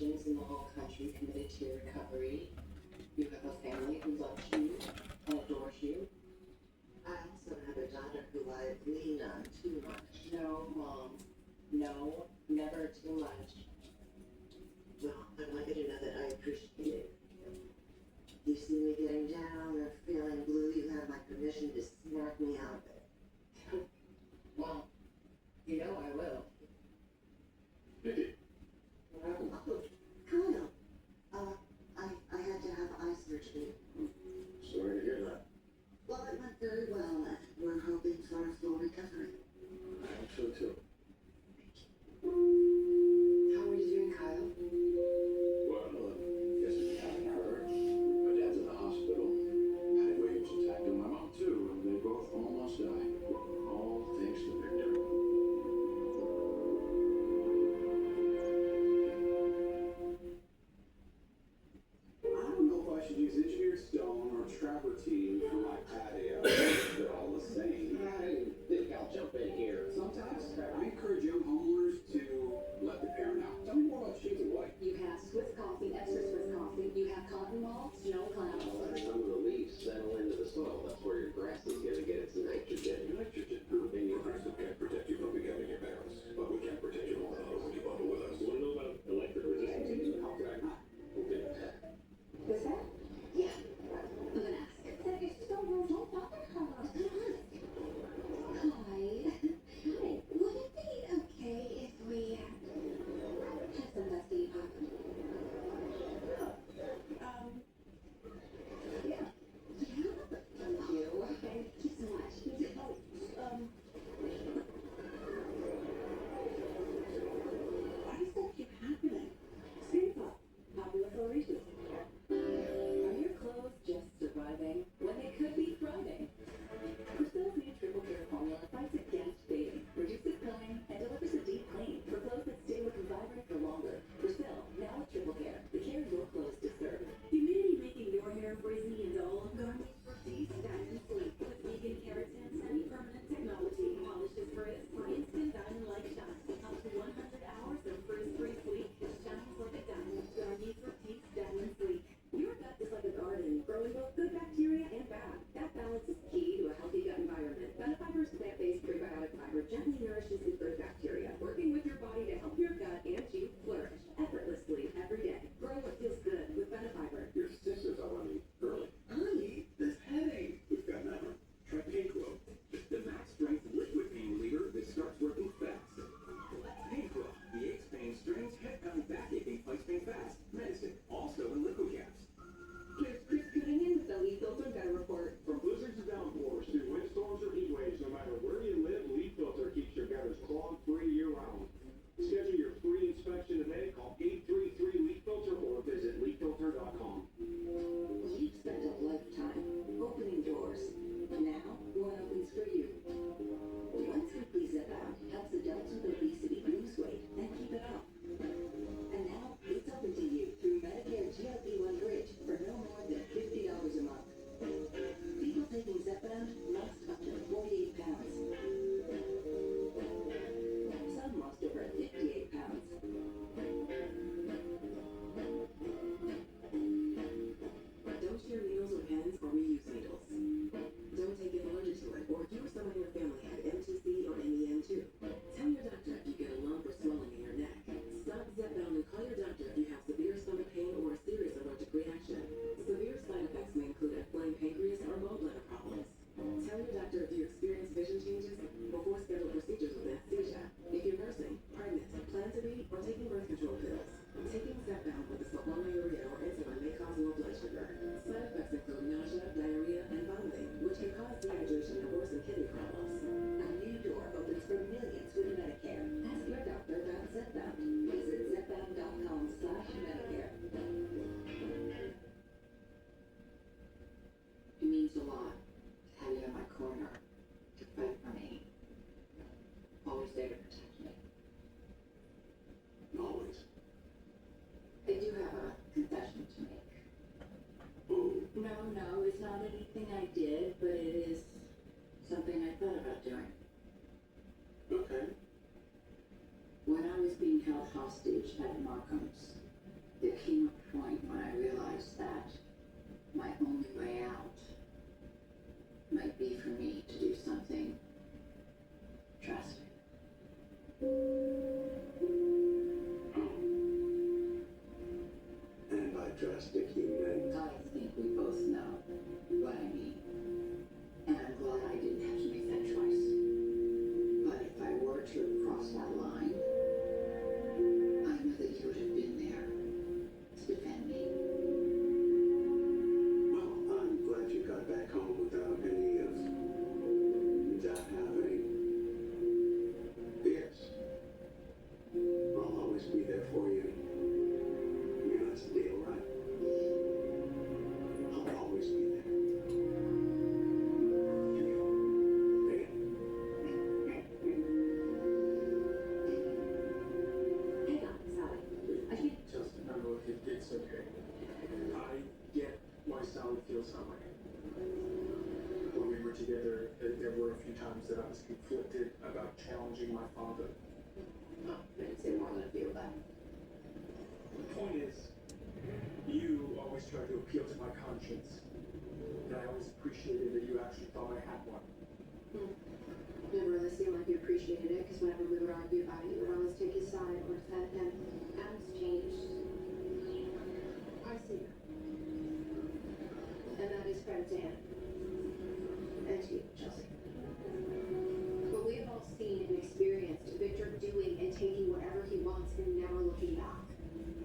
Christians in the whole country committed to your recovery. You have a family who loves you and adores you. I also have a daughter who I lean on too much. No, Mom. No, never too much. Well, I want you to know that I appreciate it. You see me getting down or feeling blue, you have my permission to smack me out of it. Well, you know I will. Nikki, what happened? Oh, Kyle. I had to have eye surgery. Sorry to hear that. Well, it went very well, and we're hoping for a full recovery. I hope so too. How are you doing, Kyle? Well, guess if you haven't heard, my dad's in the hospital. Patty Williams attacked him, my mom too, and they both almost died. All thanks to Victor. I don't know if I should use engineered stone or travertine for my patio. They're all the same. I think I'll jump in here. Sometimes I encourage young homeowners to let the parent out. Tell me more about Shades of White. You have Swiss coffee, extra Swiss coffee. You have cotton malt, snow clouds. Some of the leaves settle into the soil. That's where your grass is going to get its nitrogen. Nitrogen. And your aggressive can't protect you from becoming embarrassed, but we can protect you more when you bundle with us. Want to know about electric resistance? Okay. Okay. What's that? Yeah. I'm gonna ask. That is so rude. Don't bother her. Hi. Hi. Would it be okay if we have some dusty pop? Yeah. Yeah. Thank you. Thank you so much. Why does that keep happening? Save up. Popular for a reason. Are your clothes just surviving when they could be thriving? Priscilla's new Triple Care formula fights against fading, reduces peeling, and delivers a deep clean for clothes that stay looking vibrant for longer. Priscilla, now with Triple Care, the care your clothes deserve. Humidity making your hair frizzy and dull. Garnier Fructis Diamond Sleep with vegan keratin and permanent technology. Polishes frizz for instant diamond-like shine. Up to 100 hours of frizz-free sleep. Shines like a diamond. Garnier Fructis Diamond Sleep. Your gut is like a garden, growing both good bacteria and bad. That balance is key to a healthy gut environment. Benefiber's plant-based prebiotic fiber gently nourishes the good bacteria, working with your body to help your gut and you flourish effortlessly every day. Grow what feels good with Benefiber. Your sister's out on me early. Honey, this headache. We've got that one. Try PainQuil. It's the max strength liquid pain reliever that starts working fast. PainQuil. The aches, pain, strains, head pounding, backache, fights pain fast. Medicine. Also in liquid caps. Here's Chris tuning in with the Leaf Filter Better Report. From blizzards to downpours to windstorms or heat waves, no matter where you live, Leaf Filter keeps your gutters clog-free year-round. Schedule your free inspection today. Call 833-LEAF-FILTER or visit leaffilter.com. You've spent a lifetime opening doors. Now, one opens for you. One Simply Zip Out helps adults with obesity lose weight and keep it off. And now, it's open to you through Medicare GLP-1 Bridge for no more than $50 a month. People taking Zepbound lost up to 48 pounds. Some lost over 58 pounds. Don't share needles or pens or reuse needles. Don't take it allergic to it, or if you or someone in your family had MTC or NEN2. Tell your doctor if you get a lump or swelling in your neck. Stop Zepbound and call your doctor if you have severe stomach pain or a serious allergic reaction. Severe side effects may include inflamed pancreas or gallbladder problems. Tell your doctor if you experience vision changes before scheduled procedures with anesthesia. If you're nursing, pregnant, plan to be, or taking birth control pills. Taking Zepbound with a sulfonylurea or insulin may cause low blood sugar. Side effects include nausea, diarrhea, and vomiting, which can cause dehydration and worsen kidney problems. A new door opens for millions with Medicare. Ask your doctor about Zepbound. Visit zepbound.com/Medicare. It means a lot to have you in my corner to fight for me. Always there to protect me. Always. I do have a confession to make. Ooh. No, it's not anything I did, but it is something I thought about doing. Okay. When I was being held hostage at Markham's, there came a point when I realized that my only way out might be for me to do something drastic. And by drastic, you meant... I think we both know what I mean. And I'm glad I didn't have to make that choice. But if I were to have crossed that line, I know that you would have been there to defend me. Well, I'm glad you got back home without any of that happening. Yes. I'll always be there for you. You know, that's the deal, right? I'll always be there. Hang on, Sally. I can't. Just remember, it's okay. I get why Sally feels that way. When we were together, there were a few times that I was conflicted about challenging my father. Oh, I didn't say more than a few of that. The point is, you always try to appeal to my conscience. And I always appreciated that you actually thought I had one. Never really seemed like you appreciated it, because whenever we would argue about it, you would always take his side or defend him. Adam's changed. I see that. And that is credit to him. And to you, Chelsea. But we have all seen and experienced Victor doing and taking whatever he wants and never looking back.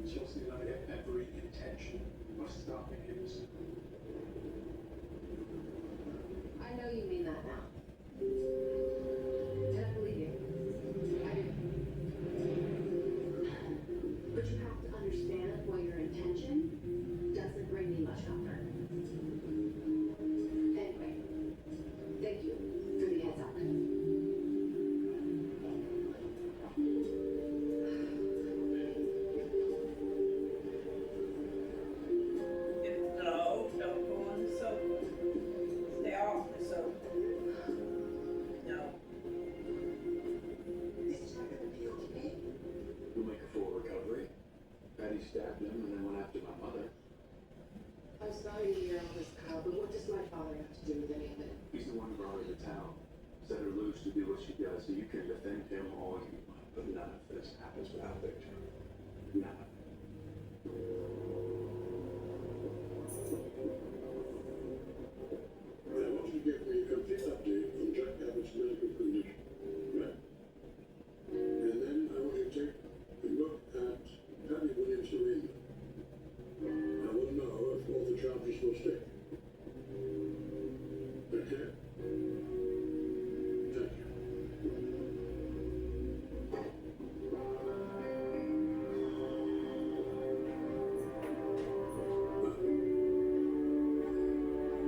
Chelsea and I had every intention of stopping him. I know you mean that now. And I believe you. I do. But you have to understand why your intention doesn't bring me much comfort. Anyway, thank you for the heads up. No, don't go on the soap. Stay off the soap. No. This is not gonna be okay. We'll make a full recovery. Patty stabbed him and then went after my mother. I'm sorry to hear all this, Kyle, but what does my father have to do with any of it? He's the one who brought her to town. Set her loose to do what she does, so you can defend him all you want. But none of this happens without Victor. None of it. I want you to give me a complete update on Jack Abbott's medical condition. Right. And then I want you to take a look at Patty Williams' arena. I want to know if all the charges will stick. Okay? Thank you.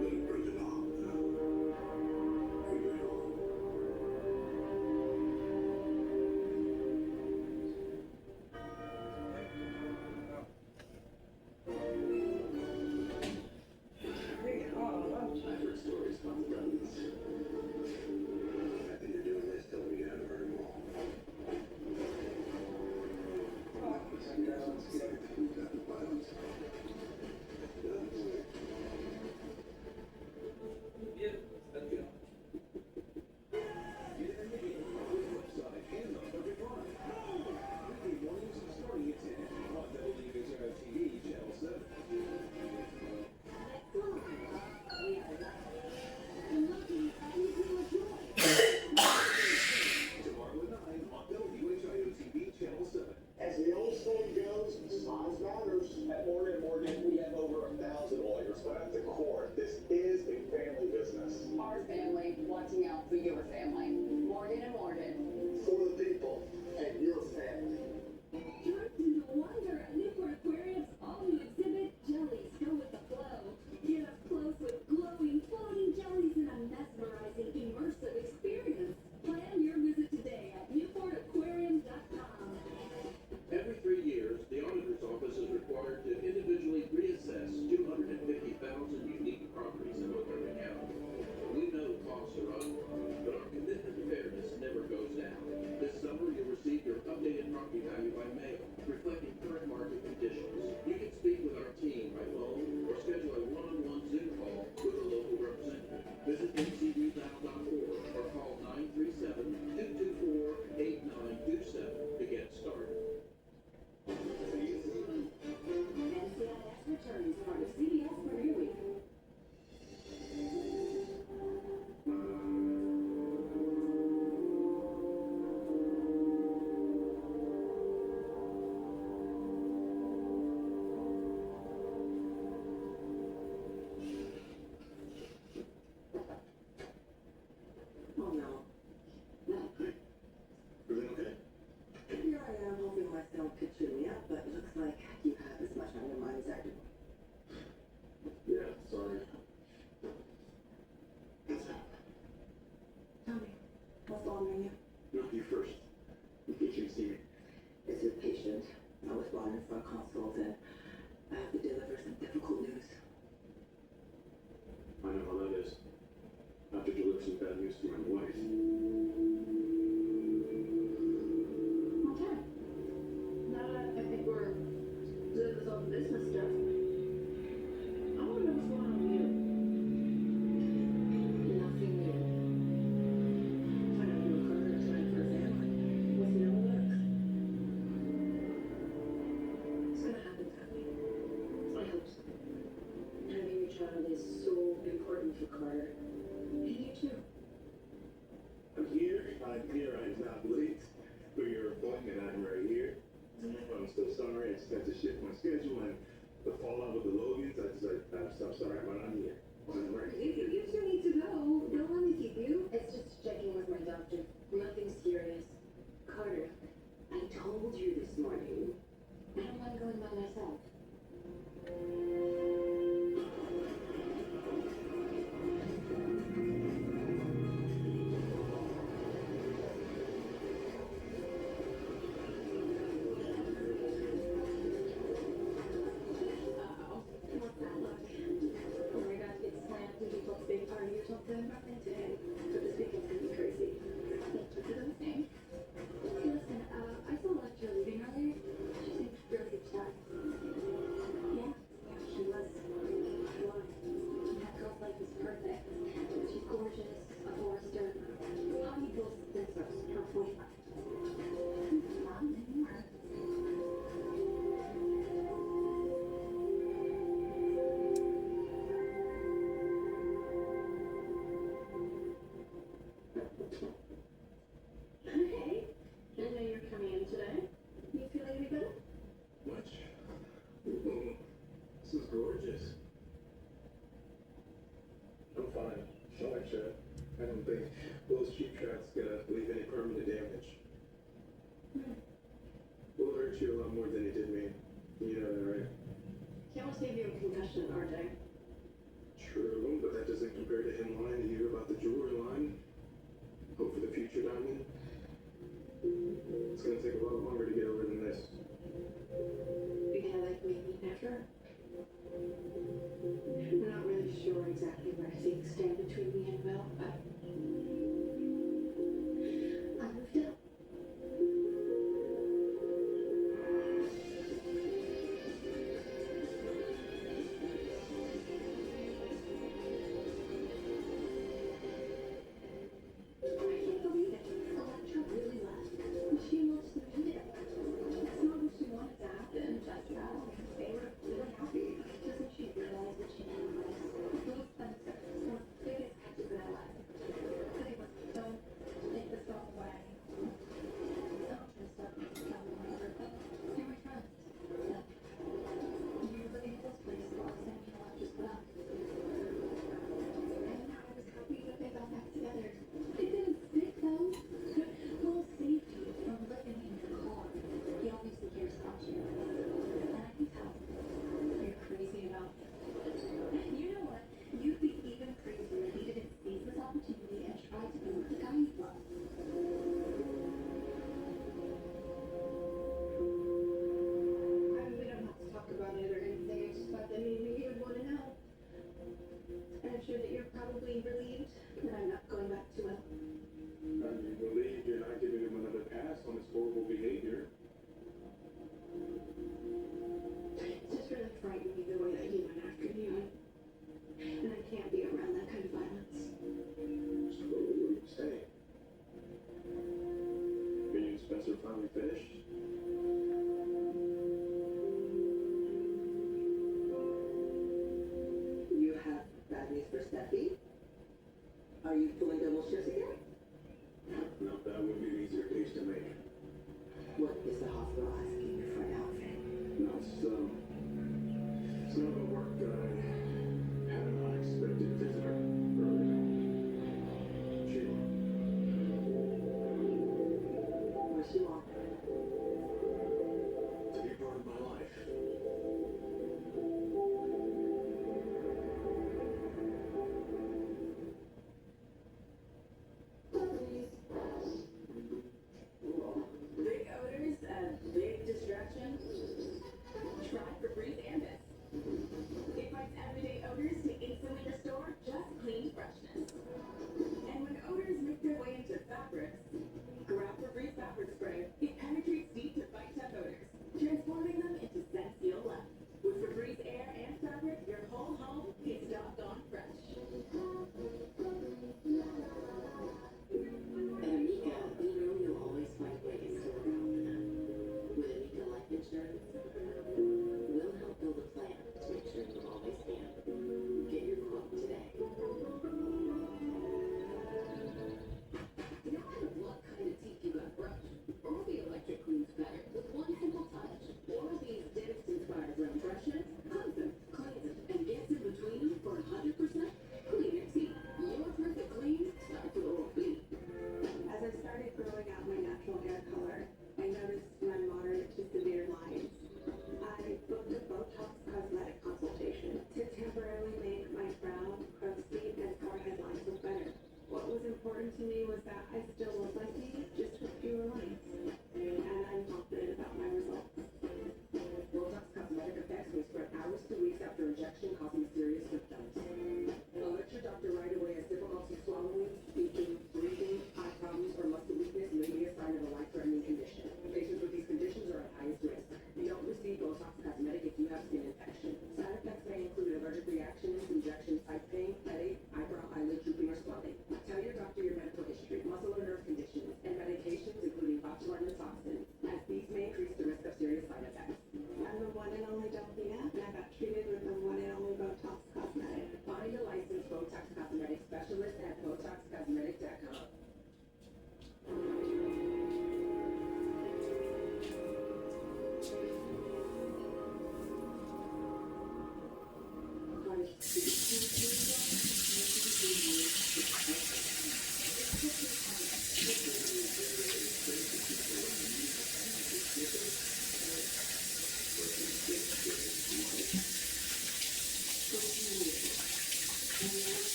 Better bring it on now. Bring it on. Bring it on, won't you? I've heard stories about the Dunn's. I've been doing this till we got her all. We got the violence. Beautiful. Thank you. Get everything on the website and on Every Friday. Weekday mornings starting at 10 on WHIO-TV Channel 7. Tomorrow at 9 on WHIO-TV Channel 7. As the old saying goes, size matters. At Morgan & Morgan, we have over 1,000 lawyers, but at the core, this is a family business. Our family watching out for your family. Morgan and Morgan. For the people and your family. Turn to the wonder at Newport Aquarium's all-new exhibit, Jellies Go With The Flow. Get up close with glowing, floating jellies in a mesmerizing, immersive experience. Plan your visit today at newportaquarium.com. Every 3 years, the auditor's office is required to individually reassess 250,000 unique properties in Montgomery County. We know costs are up, but our commitment to fairness never goes down. This summer, you'll receive your updated property Oh, no. Everything okay? Here I am hoping my son could cheer me up, but it looks like you have as much on your mind as I do. Yeah, sorry. Tell me, what's bothering you? No, you first. In case you see me. It's your patient. I was brought in for a consult and I have to deliver some difficult news. I know how that is. I have to deliver some bad news to my wife. Okay. Now that I think we're good with all the business stuff, I want to know what's going on with you. Nothing new. I know you were Carter trying for a family. What's the other work? It's gonna happen, Abby. I hope so. Having your child is so important for Carter. And you too. I'm here. I'm not late for your appointment. I'm right here. I'm so sorry. I just had to shift my schedule and the fallout with the Logans. I'm sorry, but I'm here. I'm right. You two need to go. Don't let me keep you. It's just checking with my doctor. Nothing serious. Carter, I told you this morning. I don't mind going by myself. What's that look? Oh my gosh, it's slammed. Did you book a big party or something? Nothing today. But this weekend's gonna be crazy. Thank you for those things. Hey, listen, I saw Electra leaving earlier. She seemed really upset. Yeah, she was. Why? That girl's life is perfect. She's gorgeous, a forester. How many girls this her boyfriend? Not anymore. Hey, I know you're coming in today. You feeling any better? Much? Ooh, this is gorgeous. I'm fine. So actually, I don't think those cheap shots gonna leave any permanent damage. Will hurt you a lot more than it did me. You know that, right? He almost gave you a concussion, RJ. True, but that doesn't compare to him lying to you about the jewelry line. Hope for the future, Diamond. It's gonna take a lot longer to get over than this. You kind of like maybe never. I'm not really sure exactly where things stand between me and Will, but I moved up. I can't believe it. Electra really left. She almost needed it. It's not what she wanted to happen, just now. They were happy. Doesn't she realize that she never was? Little Spencer, one of the biggest catches in LA. They were so take this all away. Don't trust us. Don't remember them. You're my friend. You were living in this place while Sammy and Electra split up. And I was happy that they got back together. It didn't stick though. Will saved you from living in your car. He obviously cares about you. And I can tell. You're crazy about it. You know what? You'd be even crazier if you didn't seize this opportunity and try to be with the guy you love. I mean, we don't have to talk about it or anything. I just thought that maybe you would want to know. And I'm sure that you're probably relieved that I'm not going back to Will. I'm relieved you're not giving him another pass on his horrible behavior. It's just really frightening me the way that he went after you. And I can't be around that kind of violence. So what are you saying? You and Spencer finally finished? You have bad news for Steffi? Are you pulling double shifts again? No, that would be an easier case to make. What is the hospital asking you for an outfit? No, it's not about work. I had an unexpected visitor earlier. Sheila. to me was that I still look like me, just with fewer lines. And I'm confident about my results. Botox cosmetic effects may spread hours to weeks after injection, causing serious symptoms. Alert your doctor right away as difficulty swallowing, speaking, breathing, eye problems, or muscle weakness may be a sign of a life-threatening condition. Patients with these conditions are at highest risk. You don't receive Botox cosmetic if you have skin infection. Side effects may include allergic reactions, injection site pain, headache, eyebrow, eyelid drooping, or swelling. Tell your doctor your medical history, muscle or nerve conditions, and medications including botulinum toxin, as these may increase the risk of serious side effects. I'm the one and only Delphina, and I got treated with the one and only Botox Cosmetic. Find a licensed Botox cosmetic specialist at BotoxCosmetic.com.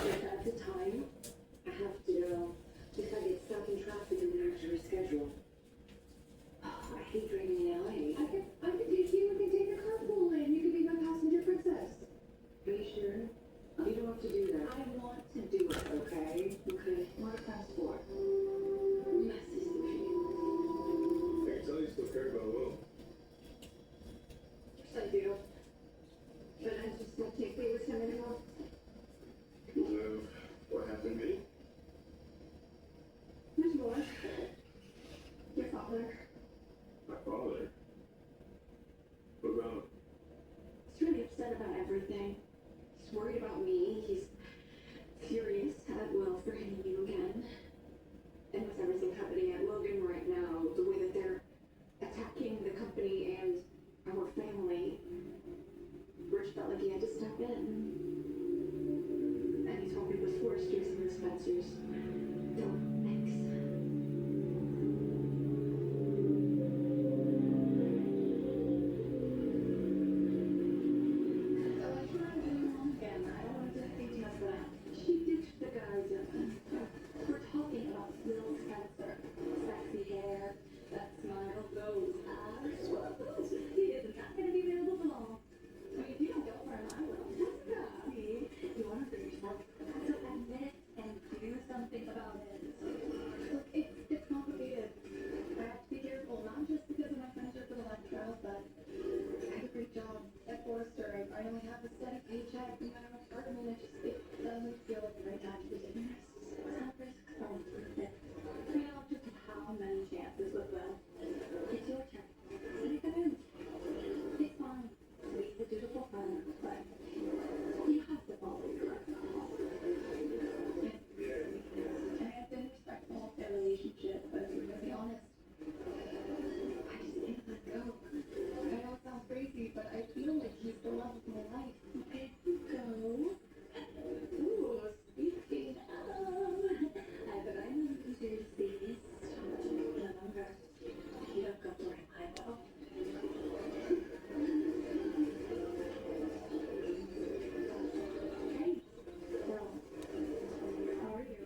If at the time, I have to know if I get stuck in traffic and have to reschedule. I hate driving in LA. I could take you, we can take a carpool lane, you could be my passenger princess. Are you sure? You don't have to do that. I want to do it. Okay? Okay. What are plans for? Messy sushi. I can tell you still care about Will. Yes, I do. But I just don't take me with him anymore. So, what happened to me? There's more. Your father. My father. What about him? He's really upset about everything. He's worried about me. He's furious at Will for hitting you again. And with everything happening at Logan right now, the way that they're attacking the company and our family, Rich felt like he had to step in. And he told me before Jason and Spencer's don't mix. So I tried doing wrong again. I don't want to do details, but she ditched the guys and we're talking about Will Spencer. Sexy hair, that smile, those eyes. Well, he is not going to be available for long. I mean, if you don't go for him, I will. See, you want to bring yourself. So admit it and do something about it. Look, it's complicated. I have to be careful, not just because of my friendship with Electra, but I had a great job at Forrester. I only have a steady paycheck no matter what department. It doesn't feel like the right time to be taking risks. Some risks aren't worth it. You know, just how many chances with Will? It's your turn. Take them in. It's fine to be the dutiful friend, but you have to follow your heart. And I've been respectful of their relationship, but to be honest, I just can't let go. I know it sounds crazy, but I feel like he's the love of my life. Let go. Ooh, speaking of, but I know you hear these. Remember, you don't go for it, I will. Hey, girl, how are you?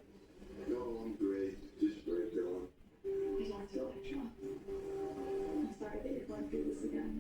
No, I'm great. Just great going. I talked to Electra. I'm sorry that you're going through this again.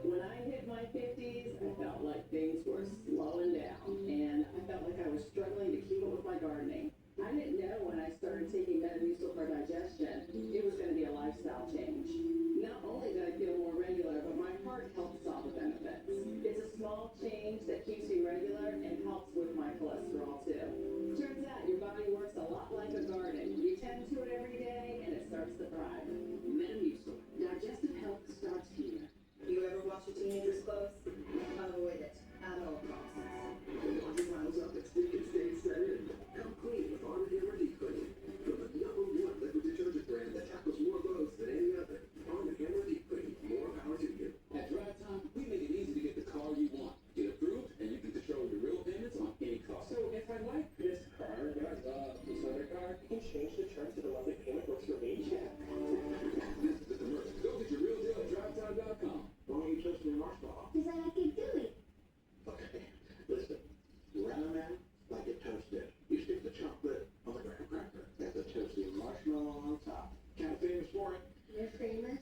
When I hit my 50s, I felt like things were slowing down, and I felt like I was struggling to keep up with my gardening. I didn't know when I started taking Metamucil for digestion, it was going to be a lifestyle change. Not only did I feel more regular, but my heart helped saw the benefits. It's a small change that keeps me regular and helps with my cholesterol too. Turns out your body works a lot like a garden. You tend to it every day, and it starts to thrive. Metamucil. Digestive health starts here. You ever wash your teenager's clothes? Avoid it at all costs. The laundry piles up, it's we can stay set in. Come clean with Arm & Hammer Deep Clean. From the #1 liquid detergent brand that tackles more loads than any other. Arm & Hammer Deep Clean. More power to you. At Drive Time, we make it marshmallow. Because I like it gooey. Okay, listen. Round them out like a toasted. You stick the chocolate on the graham cracker. That's a toasted marshmallow on top. Kind of famous for it. You're famous?